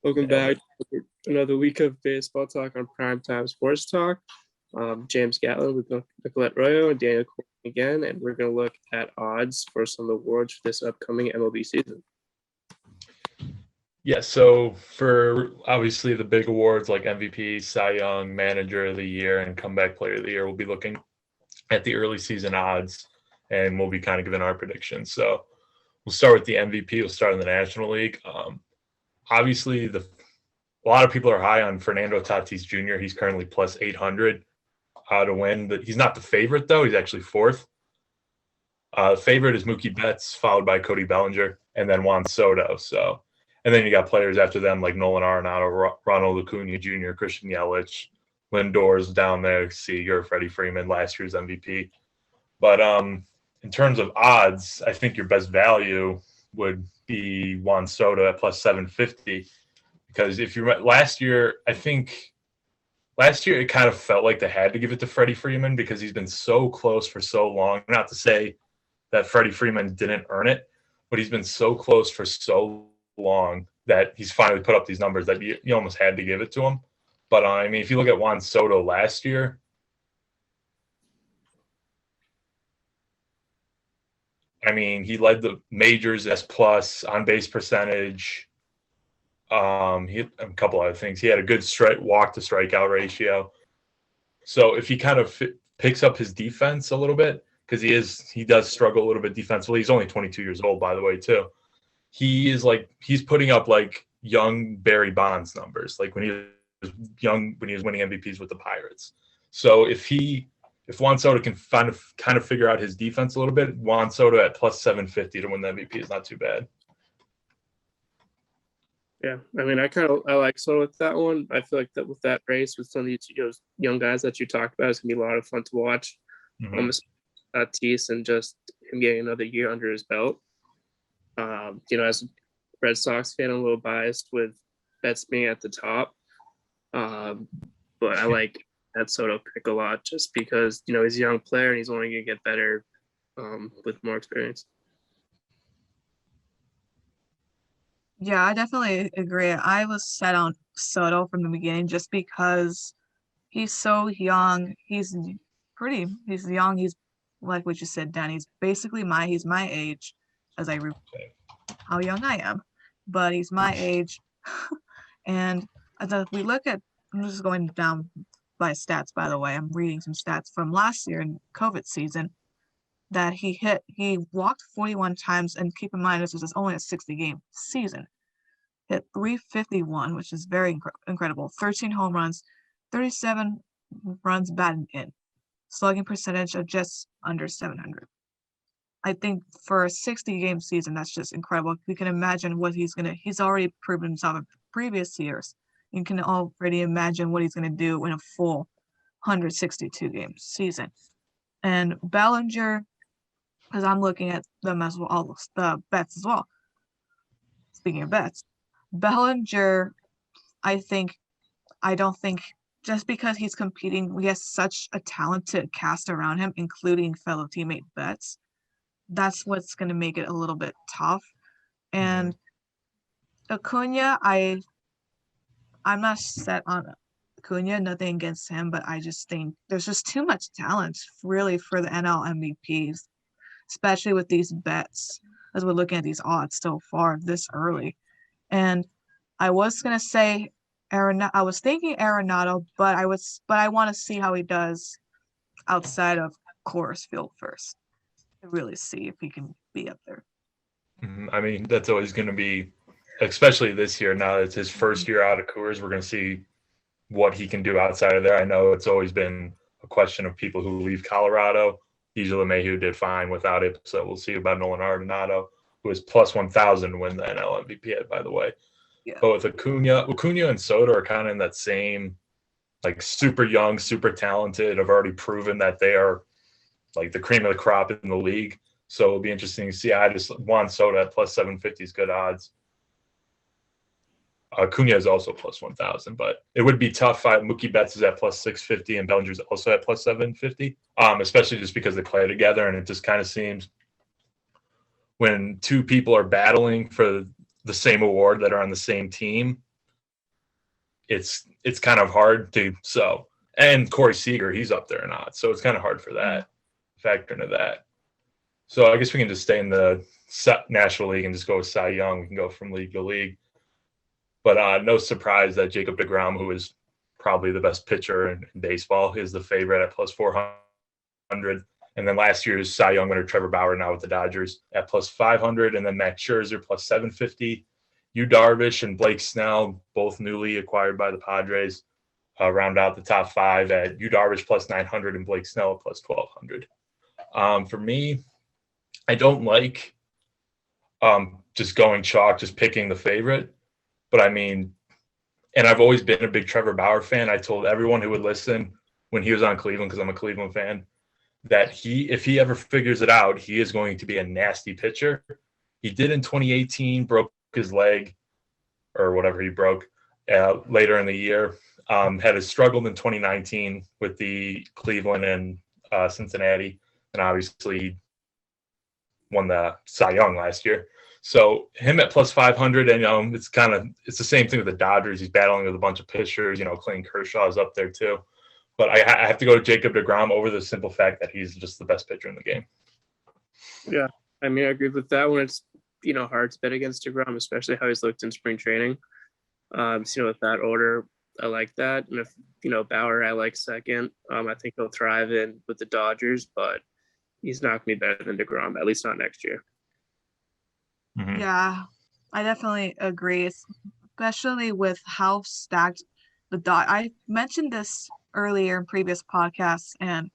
Welcome Yeah, back to another week of baseball talk on Primetime Sports Talk. James Gatlin with Nicolette Royo and Daniel Corey again, and we're going to look at odds for some awards for this upcoming MLB season. yeah. So for obviously the big awards like MVP, Cy Young, Manager of the Year, and Comeback Player of the Year, we'll be looking at the early season odds, and we'll be kind of giving our predictions. So we'll start with the MVP. We'll start in the National League. Obviously, a lot of people are high on Fernando Tatis Jr. He's currently plus 800 to win. But he's not the favorite, though. He's actually fourth. The favorite is Mookie Betts, followed by Cody Bellinger, and then Juan Soto. And then you got players after them like Nolan Arenado, Ronald Acuna Jr., Christian Yelich, Lindor's down there, Seager, Freddie Freeman, last year's MVP. But in terms of odds, I think your best value would be Juan Soto at plus 750. Because if you last year it kind of felt like they had to give it to Freddie Freeman because he's been so close for so long. Not to say that Freddie Freeman didn't earn it, but he's been so close for so long that he's finally put up these numbers that you almost had to give it to him. But I mean, if you look at Juan Soto last year, I mean, he led the majors S plus on base percentage. He had a couple other things. He had a good walk to strikeout ratio. So if he kind of picks up his defense a little bit, because he does struggle a little bit defensively. He's only 22 years old, by the way, too. He's putting up like young Barry Bonds numbers, like when he was young, when he was winning MVPs with the Pirates. So if Juan Soto can kind of figure out his defense a little bit, Juan Soto at plus 750 to win the MVP is not too bad. Yeah, I mean, I like Soto with that one. I feel like that with that race with some of these young guys that you talked about, it's gonna be a lot of fun to watch. Mm-hmm. Tatis and just him getting another year under his belt. As a Red Sox fan, I'm a little biased with Betts being at the top, but I like that Soto pick a lot just because he's a young player and he's only gonna get better with more experience. Yeah, I definitely agree. I was set on Soto from the beginning just because he's so young. He's young. He's like what you said, Dan. He's my age, as how young I am, but he's my age. And as we look at, I'm just going down by stats, by the way. I'm reading some stats from last year in COVID season that he walked 41 times, and keep in mind this was only a 60-game season. Hit 351, which is very incredible. 13 home runs, 37 runs batted in, slugging percentage of just under 700. I think for a 60-game season, that's just incredible. We can imagine what he's already proven himself in previous years. You can already imagine what he's gonna do in a full 162-game season. And Bellinger, because I'm looking at them as well, all the bets as well. Speaking of bets, Bellinger, I don't think just because he's competing, he has such a talented cast around him, including fellow teammate Betts. That's what's going to make it a little bit tough. And Acuna, I'm not set on Acuna, nothing against him, but I just think there's just too much talent really for the NL MVPs, especially with these bets as we're looking at these odds so far this early. And I was gonna say I was thinking Arenado, but I want to see how he does outside of Coors Field first to really see if he can be up there. I mean, that's always going to be, especially this year. Now that it's his first year out of Coors, we're going to see what he can do outside of there. I know it's always been a question of people who leave Colorado. Usually LeMahieu did fine without it, so we'll see about Nolan Arenado, who is plus 1,000 to win the NL MVP, by the way. Yeah. But with Acuna and Soto are kind of in that same, like, super young, super talented, have already proven that they are like the cream of the crop in the league. So it'll be interesting to see. Juan Soto at plus 750 is good odds. Acuna is also plus 1,000, but it would be tough. Mookie Betts is at plus 650 and Bellinger's also at plus 750, especially just because they play together. And it just kind of seems when two people are battling for the same award that are on the same team, it's kind of hard to so. And Corey Seager, he's up there or not, so it's kind of hard for that factor into that. So I guess we can just stay in the National League and just go with Cy Young. We can go from league to league. But no surprise that Jacob deGrom, who is probably the best pitcher in baseball, is the favorite at plus 400. And then last year's Cy Young winner Trevor Bauer now with the Dodgers at plus 500. And then Max Scherzer plus 750. Yu Darvish and Blake Snell, both newly acquired by the Padres, round out the top five at Yu Darvish plus 900 and Blake Snell plus 1,200. For me, I don't like just going chalk, just picking the favorite. But I mean, and I've always been a big Trevor Bauer fan. I told everyone who would listen when he was on Cleveland, because I'm a Cleveland fan, that if he ever figures it out, he is going to be a nasty pitcher. He did in 2018, broke his leg or whatever he broke later in the year. Had struggled in 2019 with the Cleveland and Cincinnati, and obviously won the Cy Young last year. So him at plus 500, and it's the same thing with the Dodgers. He's battling with a bunch of pitchers. Clayton Kershaw is up there too. But I have to go to Jacob deGrom over the simple fact that he's just the best pitcher in the game. Yeah, I mean, I agree with that one. It's hard to bet against deGrom, especially how he's looked in spring training. With that order, I like that. And if Bauer, I like second. I think he'll thrive with the Dodgers, but he's not going to be better than deGrom, at least not next year. Mm-hmm. Yeah, I definitely agree, especially with how stacked I mentioned this earlier in previous podcasts and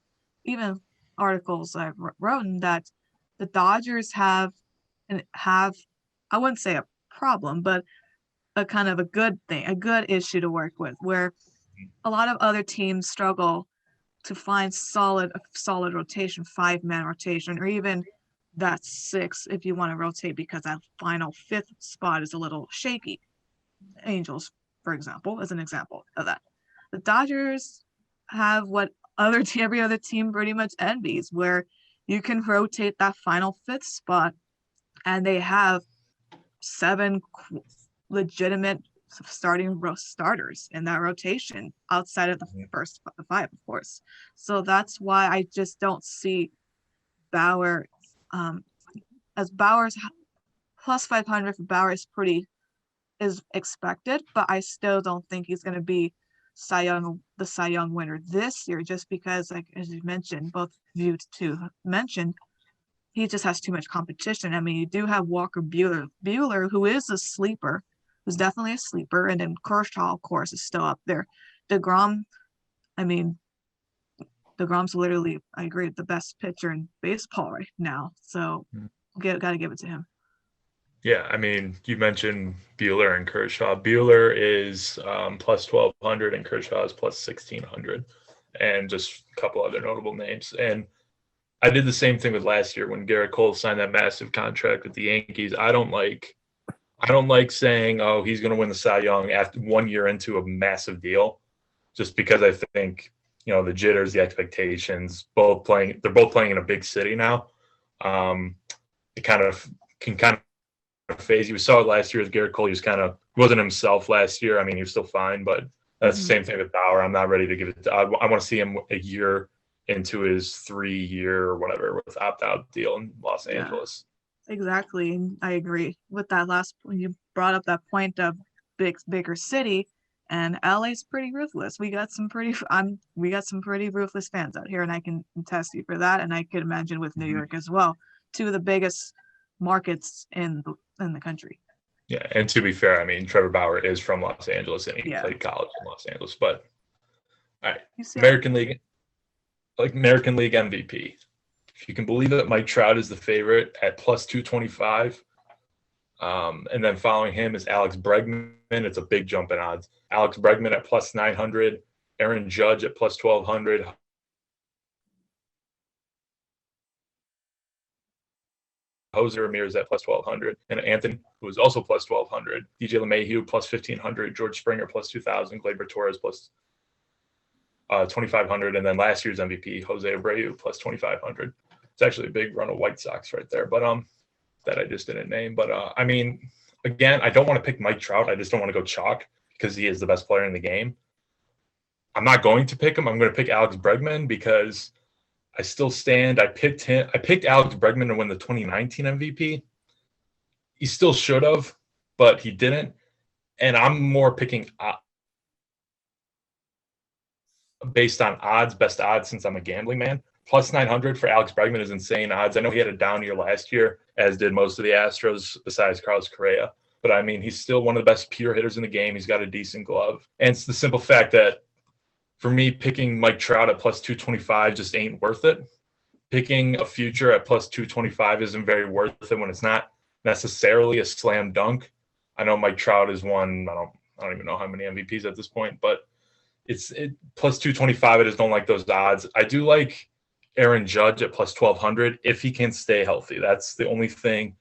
even articles I've written that the Dodgers have, I wouldn't say a problem, but a kind of a good thing, a good issue to work with, where a lot of other teams struggle to find solid rotation, 5-man rotation, or even that 6 if you want to rotate, because that final 5th spot is a little shaky. Angels, for example, as an example of that. The Dodgers have what every other team pretty much envies, where you can rotate that final 5th spot, and they have 7 legitimate starters in that rotation outside of the first 5, of course. So that's why I just don't see Bauer as Bauer's plus 500 for Bauer is expected, but I still don't think he's going to be the Cy Young winner this year, just because, like as you mentioned, both of you two mentioned, he just has too much competition. I mean, you do have Walker Buehler, who is a sleeper, who's definitely a sleeper, and then Kershaw, of course, is still up there. deGrom, I mean, deGrom's literally, I agree, the best pitcher in baseball right now. So got to give it to him. Yeah, I mean, you mentioned Buehler and Kershaw. Buehler is plus 1,200 and Kershaw is plus 1,600, and just a couple other notable names. And I did the same thing with last year when Garrett Cole signed that massive contract with the Yankees. I don't like saying, oh, he's going to win the Cy Young after 1 year into a massive deal, just because I think, the jitters, the expectations, they're both playing in a big city now. It can phase you. We saw it last year with Garrett Cole. He wasn't himself last year. I mean, he was still fine, but that's the same thing with Bauer. I'm not ready to give it I want to see him a year into his 3-year or whatever with opt-out deal in Los Angeles. Exactly. I agree with that last when you brought up that point of bigger city, and LA's pretty ruthless. We got some pretty ruthless fans out here, and I can attest you for that. And I could imagine with New York as well, 2 of the biggest markets in the country. Yeah, and to be fair, I mean, Trevor Bauer is from Los Angeles, and he played college in Los Angeles. But all right, American League MVP. If you can believe it, Mike Trout is the favorite at plus 225. And then following him is Alex Bregman. It's a big jump in odds. Alex Bregman at plus 900. Aaron Judge at plus 1,200. Jose Ramirez at plus 1,200. And Anthony, who is also plus 1,200. DJ LeMahieu plus 1,500. George Springer plus 2,000. Gleyber Torres plus 2,500. And then last year's MVP, Jose Abreu plus 2,500. It's actually a big run of White Sox right there, but that I just didn't name. But I mean, again, I don't want to pick Mike Trout. I just don't want to go chalk because he is the best player in the game. I'm not going to pick him. I'm going to pick Alex Bregman because I still stand. I picked Alex Bregman to win the 2019 MVP. He still should have, but he didn't. And I'm more picking based on odds, best odds, since I'm a gambling man. Plus 900 for Alex Bregman is insane odds. I know he had a down year last year, as did most of the Astros besides Carlos Correa. But I mean, he's still one of the best pure hitters in the game. He's got a decent glove. And it's the simple fact that for me, picking Mike Trout at plus 225 just ain't worth it. Picking a future at plus 225 isn't very worth it when it's not necessarily a slam dunk. I know Mike Trout has won, I don't even know how many MVPs at this point, but it's plus 225. I just don't like those odds. I do like Aaron Judge at plus 1,200 if he can stay healthy. That's the only thing.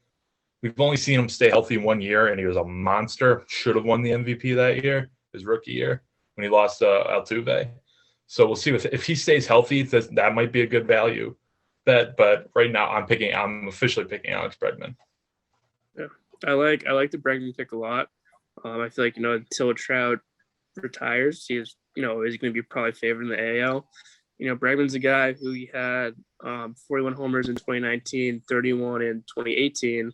We've only seen him stay healthy 1 year, and he was a monster. Should have won the MVP that year, his rookie year, when he lost Altuve. So we'll see if he stays healthy. That might be a good value bet. But right now, I'm officially picking Alex Bregman. Yeah, I like the Bregman pick a lot. I feel like until Trout retires, is going to be probably favored in the AL. Bregman's a guy who he had 41 homers in 2019, 31 in 2018.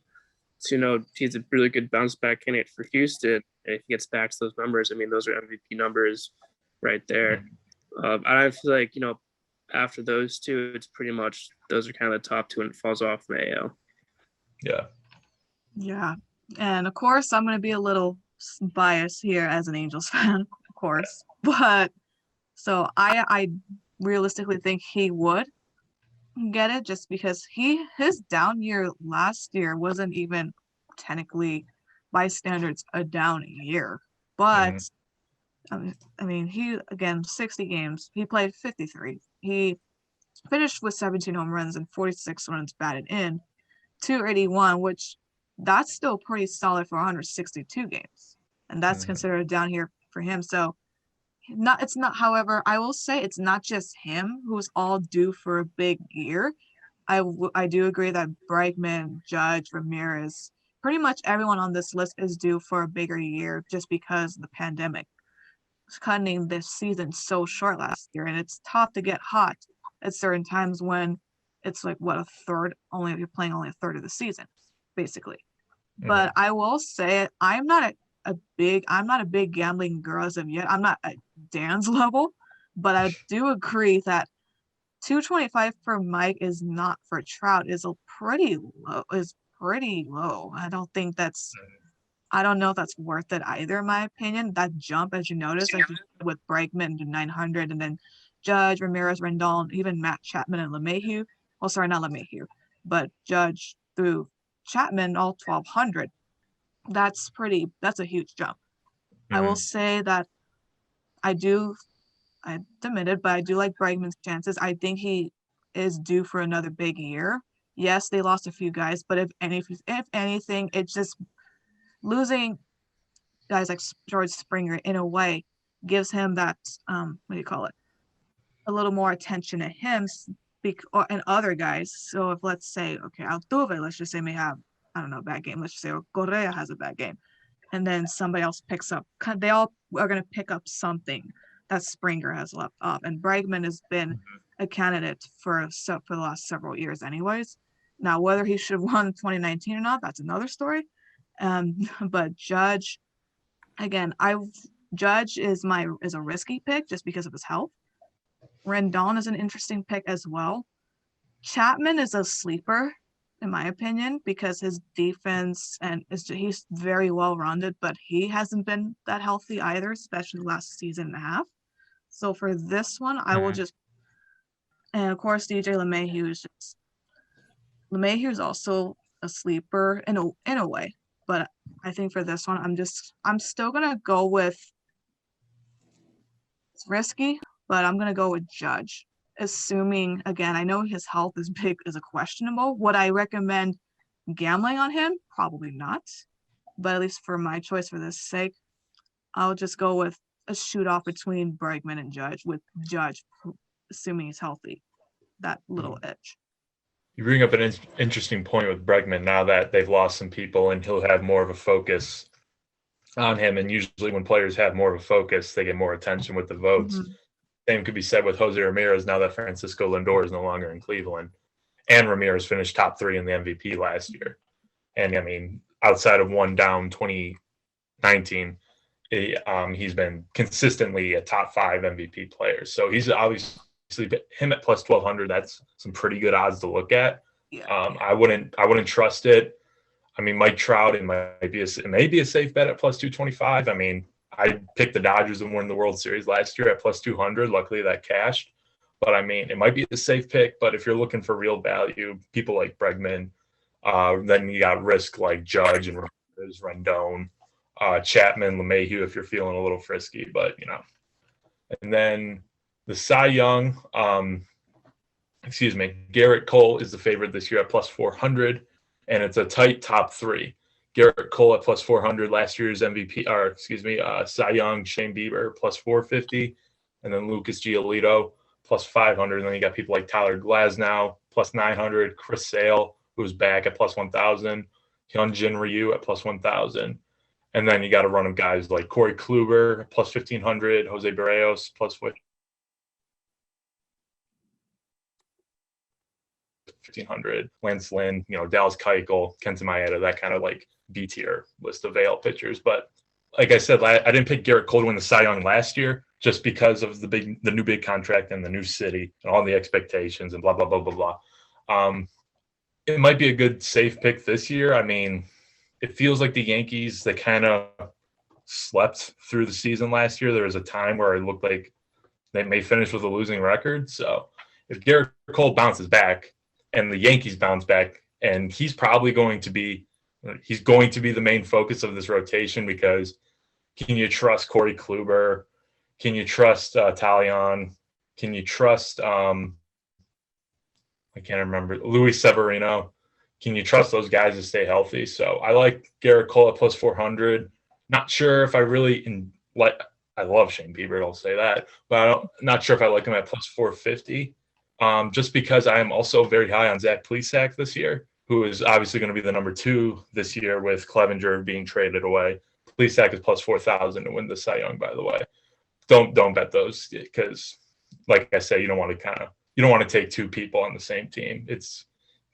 So, he's a really good bounce back candidate for Houston. And if he gets back to those numbers, I mean, those are MVP numbers right there. I feel like, after those two, it's pretty much those are kind of the top two and it falls off in the AL. Yeah. Yeah. And of course, I'm going to be a little biased here as an Angels fan, of course. But so I realistically think he would get it just because his down year last year wasn't even technically by standards a down year. But I mean, he, again, 60 games, he played 53. He finished with 17 home runs and 46 runs batted in, 281, which that's still pretty solid for 162 games. And that's considered a down year for him. So however, I will say it's not just him who's all due for a big year. I do agree that Bregman, Judge, Ramirez, pretty much everyone on this list is due for a bigger year just because of the pandemic. Cutting this season so short last year, and it's tough to get hot at certain times when it's like you're playing only a third of the season, basically. But I will say I'm not a big gambling girl as of yet. I'm not at Dan's level, but I do agree that 225 for Mike is not for Trout is pretty low. I don't know if that's worth it either, in my opinion. That jump, as you notice, like with Bregman to 900, and then Judge, Ramirez, Rendon, even Matt Chapman and LeMahieu. Oh, sorry, not LeMahieu, but Judge through Chapman, all 1,200. That's a huge jump. I will say that I admitted, but I do like Bregman's chances. I think he is due for another big year. Yes, they lost a few guys, but if anything, it's just losing guys like George Springer in a way gives him that what do you call it? A little more attention to him and other guys. So if let's say Altuve, let's just say may have a bad game. Let's just say Correa has a bad game, and then somebody else picks up. They all are going to pick up something that Springer has left off, and Bregman has been a candidate for the last several years, anyways. Now whether he should have won 2019 or not, that's another story. But Judge, again, Judge is a risky pick just because of his health. Rendon is an interesting pick as well. Chapman is a sleeper, in my opinion, because his defense he's very well rounded, but he hasn't been that healthy either, especially last season and a half. So for this one, I will just, and of course DJ LeMahieu is also a sleeper in a way. But I think for this one, I'm still gonna go with, it's risky, but I'm gonna go with Judge. Assuming, again, I know his health is a questionable. Would I recommend gambling on him? Probably not. But at least for my choice for this sake, I'll just go with a shoot off between Bregman and Judge, with Judge assuming he's healthy. That little edge. You bring up an interesting point with Bregman now that they've lost some people and he'll have more of a focus on him. And usually when players have more of a focus, they get more attention with the votes. Mhm. Same could be said with Jose Ramirez now that Francisco Lindor is no longer in Cleveland. And Ramirez finished top 3 in the MVP last year. And I mean, outside of one down 2019, he's been consistently a top 5 MVP player. So he's obviously him at plus 1,200. That's some pretty good odds to look at. Yeah. I wouldn't trust it. I mean, Mike Trout, it may be a safe bet at plus 225. I mean, I picked the Dodgers to win the World Series last year at plus 200. Luckily, that cashed. But I mean, it might be a safe pick. But if you're looking for real value, people like Bregman, then you got risk like Judge and Ramirez, Rendon, Chapman, LeMahieu if you're feeling a little frisky. But and then the Cy Young, Garrett Cole is the favorite this year at plus 400, and it's a tight top 3. Garrett Cole at plus 400, last year's Cy Young, Shane Bieber plus 450, and then Lucas Giolito plus 500. And then you got people like Tyler Glasnow plus 900, Chris Sale, who's back at plus 1,000, Hyunjin Ryu at plus 1,000. And then you got a run of guys like Corey Kluber plus 1,500, Jose Barrios plus 1,500, Lance Lynn, Dallas Keuchel, Kenta Maeda, that kind of like B tier list of AL pitchers. But like I said, I didn't pick Garrett Cole to win the Cy Young last year just because of the new big contract and the new city and all the expectations and blah blah blah blah blah. It might be a good safe pick this year. I mean, it feels like the Yankees, they kind of slept through the season last year. There was a time where it looked like they may finish with a losing record. So if Garrett Cole bounces back and the Yankees bounce back, and he's going to be the main focus of this rotation, because can you trust Corey Kluber? Can you trust Talion? Can you trust I can't remember, Luis Severino? Can you trust those guys to stay healthy? So I like Garrett Cole at plus 400. Not sure if I really I love Shane Bieber, I'll say that, but I'm not sure if I like him at plus 450. Just because I am also very high on Zach Plesac this year, who is obviously going to be the number 2 this year with Clevenger being traded away. Plesac is plus 4,000 to win the Cy Young, by the way. Don't bet those, because, like I say, you don't want to take 2 people on the same team. It's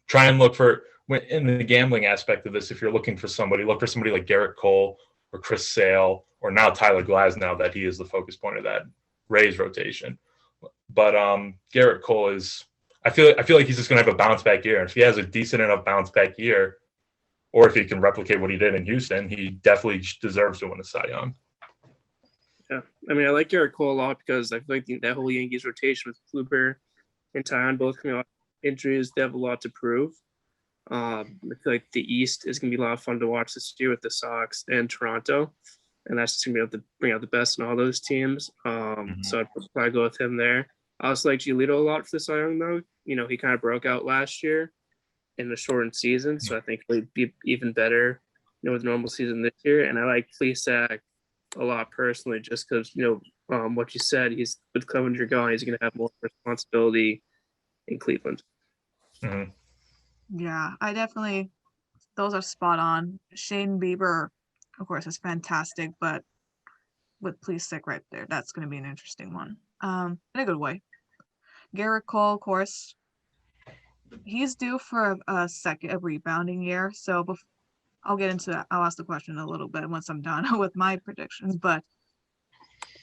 try and look for, in the gambling aspect of this, if you're looking for somebody, look for somebody like Garrett Cole or Chris Sale or now Tyler Glasnow, that he is the focus point of that Rays rotation. But Garrett Cole is, I feel like he's just going to have a bounce back year. And if he has a decent enough bounce back year, or if he can replicate what he did in Houston, he definitely deserves to win a Cy Young. Yeah, I mean, I like Garrett Cole a lot because I feel like that whole Yankees rotation with Kluber and Tyon both coming off injuries, they have a lot to prove. I feel like the East is going to be a lot of fun to watch this year with the Sox and Toronto, and that's just going to be able to bring out the best in all those teams. So I'd probably go with him there. I also like Giolito a lot for the Cy Young, though. He kind of broke out last year in the shortened season, so I think he'll be even better, with normal season this year. And I like Plesac a lot personally, just because what you said, he's with Clevenger gone, he's going to have more responsibility in Cleveland. Mm-hmm. Yeah, those are spot on. Shane Bieber, of course, is fantastic, but with Plesac right there, that's going to be an interesting one, in a good way. Garrett Cole, of course, he's due for a rebounding year. So I'll get into that. I'll ask the question a little bit once I'm done with my predictions. But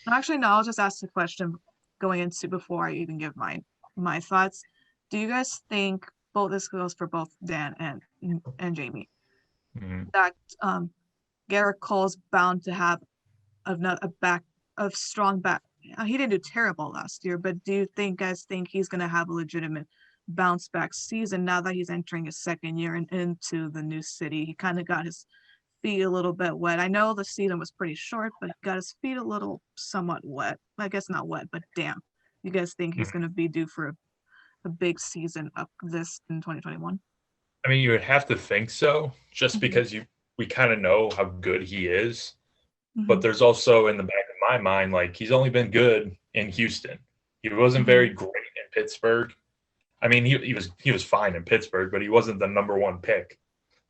actually, no, I'll just ask the question going into before I even give my thoughts. Do you guys think, this goes for both Dan and Jamie, that Garrett Cole's bound to have a strong back? He didn't do terrible last year, but do you guys think he's going to have a legitimate bounce back season now that he's entering his second year and into the new city? He kind of got his feet a little bit wet. I know the season was pretty short, but he got his feet a little somewhat wet. I guess not wet, but damn. You guys think he's going to be due for a big season up this in 2021? I mean, you would have to think so, just because we kind of know how good he is. But there's also in the back of my mind, like, he's only been good in Houston. He wasn't very great in Pittsburgh. I mean, he was fine in Pittsburgh, but he wasn't the number 1 pick.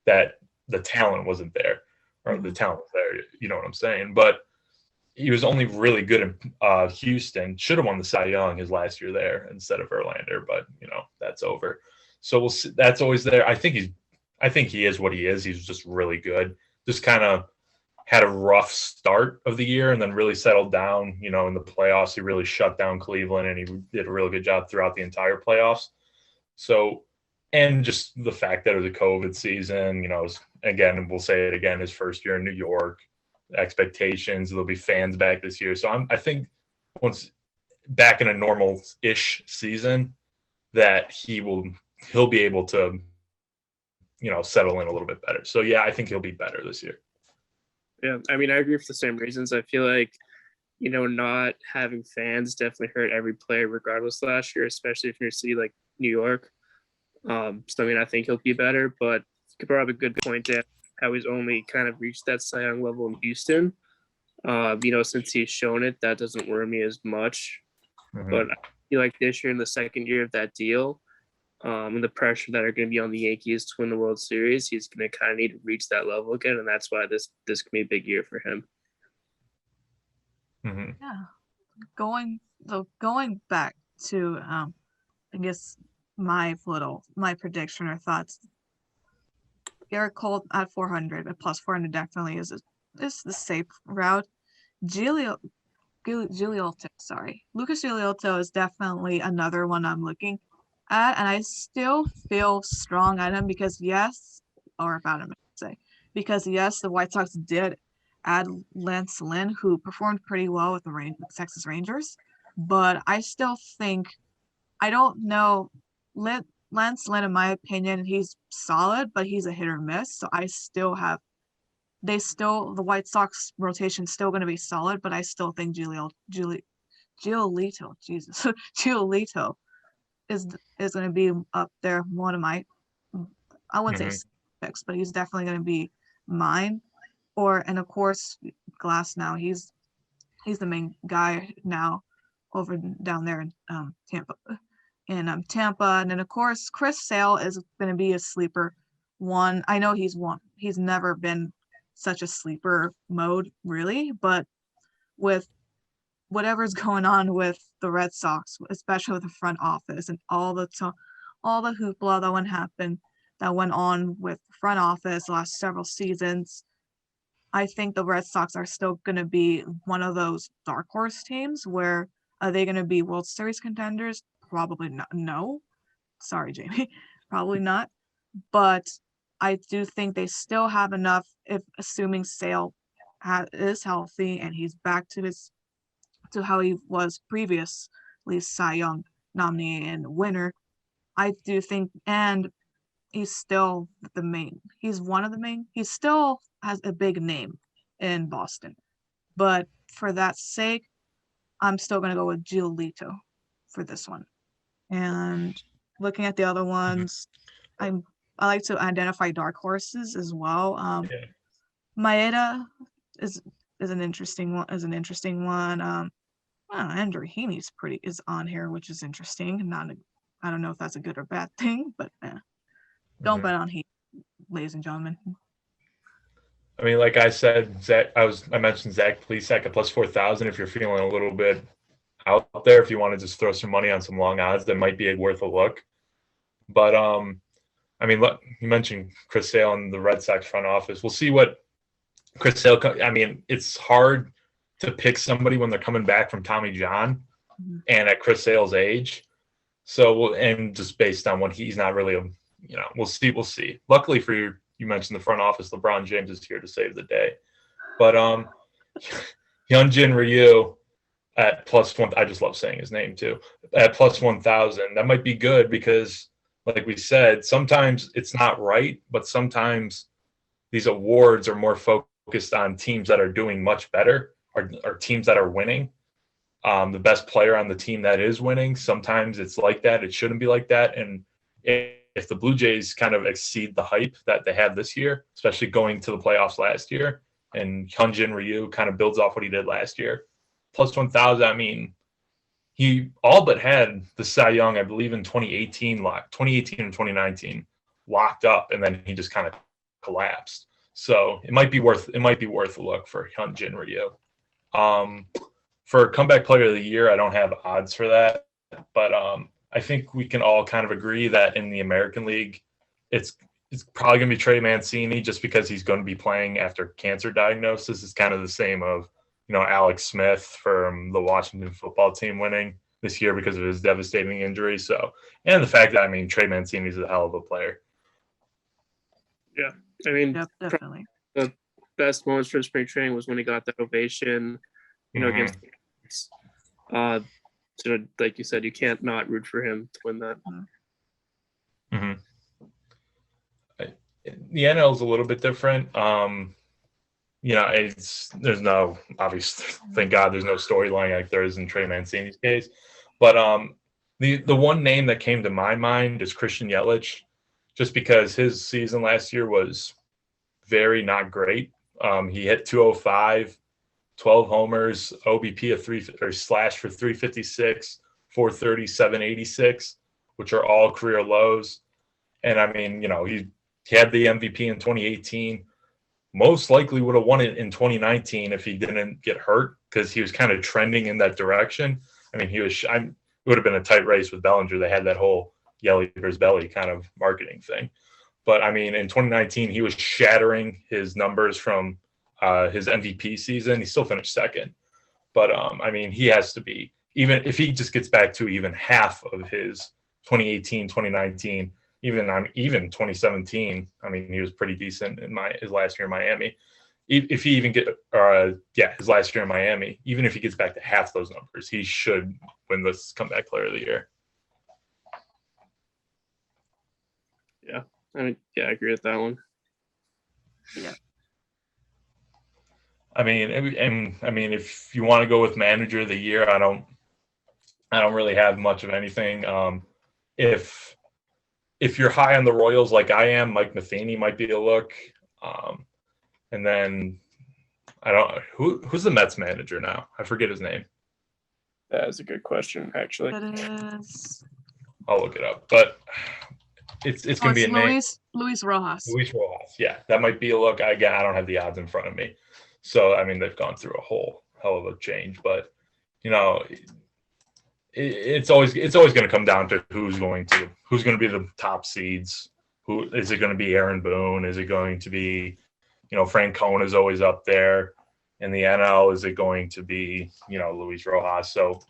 That the talent wasn't there, or the talent was there. You know what I'm saying? But he was only really good in Houston. Should have won the Cy Young his last year there instead of Verlander, but that's over. So we'll see. That's always there. I think he is what he is. He's just really good. Just kind of had a rough start of the year and then really settled down. In the playoffs, he really shut down Cleveland and he did a really good job throughout the entire playoffs. So, and just the fact that it was a COVID season, again, we'll say it again, his first year in New York, expectations, there'll be fans back this year. So I think once back in a normal-ish season that he'll be able to, settle in a little bit better. So yeah, I think he'll be better this year. Yeah, I mean, I agree for the same reasons. I feel like, not having fans definitely hurt every player regardless last year, especially if you're in a city like New York. So, I mean, I think he'll be better, but you could probably have a good point to how he's only kind of reached that Cy Young level in Houston. Since he's shown it, that doesn't worry me as much. Mm-hmm. But I feel like this year in the second year of that deal, and the pressure that are going to be on the Yankees to win the World Series, he's going to kind of need to reach that level again, and that's why this could be a big year for him. Mm-hmm. Yeah, going back to I guess my prediction or thoughts. Garrett Cole at 400, but plus 400 definitely is the safe route. Lucas Giolito is definitely another one I'm looking at, and I still feel strong at him because the White Sox did add Lance Lynn, who performed pretty well with the Texas Rangers, but I still think, I don't know, Lance Lynn, in my opinion, he's solid, but he's a hit or miss, so the White Sox rotation is still going to be solid, but I still think Giolito is going to be up there. One of my, I wouldn't say picks, but he's definitely going to be mine. And of course, Glass now. He's the main guy now over down there in Tampa. And then of course Chris Sale is going to be a sleeper one. I know he's never been such a sleeper mode really, but with whatever's going on with the Red Sox, especially with the front office and all the hoopla that went on with the front office the last several seasons, I think the Red Sox are still going to be one of those dark horse teams. Where are they going to be World Series contenders? Probably not. No. Sorry, Jamie. Probably not. But I do think they still have enough, if assuming Sale is healthy and he's back to how he was previously Cy Young nominee and winner. I do think, and he's still he's one of the main, he still has a big name in Boston. But for that sake, I'm still going to go with Giolito for this one. And looking at the other ones, I like to identify dark horses as well. Maeda is an interesting one. Andrew Heaney's is on here, which is interesting. I don't know if that's a good or bad thing, but don't bet on Heaney, ladies and gentlemen. I mean, like I said, I mentioned Zach Plesac at plus 4,000. If you're feeling a little bit out there, if you want to just throw some money on some long odds, that might be worth a look. But I mean, look, you mentioned Chris Sale in the Red Sox front office. We'll see what Chris Sale. I mean, it's hard to pick somebody when they're coming back from Tommy John and at Chris Sale's age. So, and just based on what he's not really we'll see. Luckily for you, you mentioned the front office. LeBron James is here to save the day. But Hyunjin Ryu at plus one. I just love saying his name too. At plus 1,000, that might be good because, like we said, sometimes it's not right, but sometimes these awards are more focused on teams that are doing much better or teams that are winning. The best player on the team that is winning. Sometimes it's like that. It shouldn't be like that. And if the Blue Jays kind of exceed the hype that they had this year, especially going to the playoffs last year, and Hyunjin Ryu kind of builds off what he did last year, plus 1,000, I mean, he all but had the Cy Young, I believe, in 2018 and 2019 locked up, and then he just kind of collapsed. So it might be worth a look for Hyunjin Ryu. For comeback player of the year, I don't have odds for that, but I think we can all kind of agree that in the American League, it's probably going to be Trey Mancini just because he's going to be playing after cancer diagnosis. It's kind of the same of, Alex Smith from the Washington football team winning this year because of his devastating injury. So, and the fact that, Trey Mancini is a hell of a player. Yeah. Yep, definitely. The best moments for spring training was when he got that ovation, against so like you said, you can't not root for him to win that. Mm-hmm. The NL is a little bit different. There's no, obviously, thank God there's no storyline like there is in Trey Mancini's case. But the one name that came to my mind is Christian Yelich, just because his season last year was very not great. He hit 205, 12 homers, OBP of slash for 356, 430, 786, which are all career lows. And he had the MVP in 2018. Most likely would have won it in 2019 if he didn't get hurt, because he was kind of trending in that direction. It would have been a tight race with Bellinger. They had that whole Yelich versus Belly kind of marketing thing. But in 2019, he was shattering his numbers from his MVP season. He still finished second. But he has to be, even if he just gets back to even half of his 2018, 2019, even 2017, he was pretty decent in his last year in Miami. If he even his last year in Miami, even if he gets back to half those numbers, he should win this comeback player of the year. Yeah. I agree with that one. Yeah. If you want to go with manager of the year, I don't really have much of anything. If you're high on the Royals like I am, Mike Matheny might be a look. And then I don't who's the Mets manager now? I forget his name. That is a good question, actually. It is. I'll look it up, but it's going to be a name. Luis Rojas. Luis Rojas. Yeah, that might be a look. I don't have the odds in front of me, so they've gone through a whole hell of a change. But it's always going to come down to who's going to be the top seeds. Who is it going to be? Aaron Boone? Is it going to be, Francona is always up there. In the NL, is it going to be, Luis Rojas? So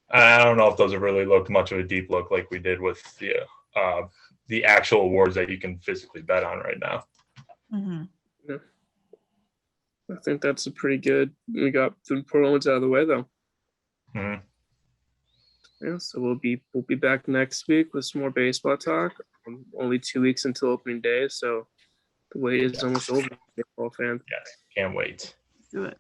I don't know if those have really looked much of a deep look like we did with the actual awards that you can physically bet on right now. Mm-hmm. Yeah. I think that's a pretty good. We got the important ones out of the way, though. Mm-hmm. Yeah, so we'll be back next week with some more baseball talk. Only 2 weeks until opening day, so the wait is almost over, baseball fans. Yes, can't wait. Do it.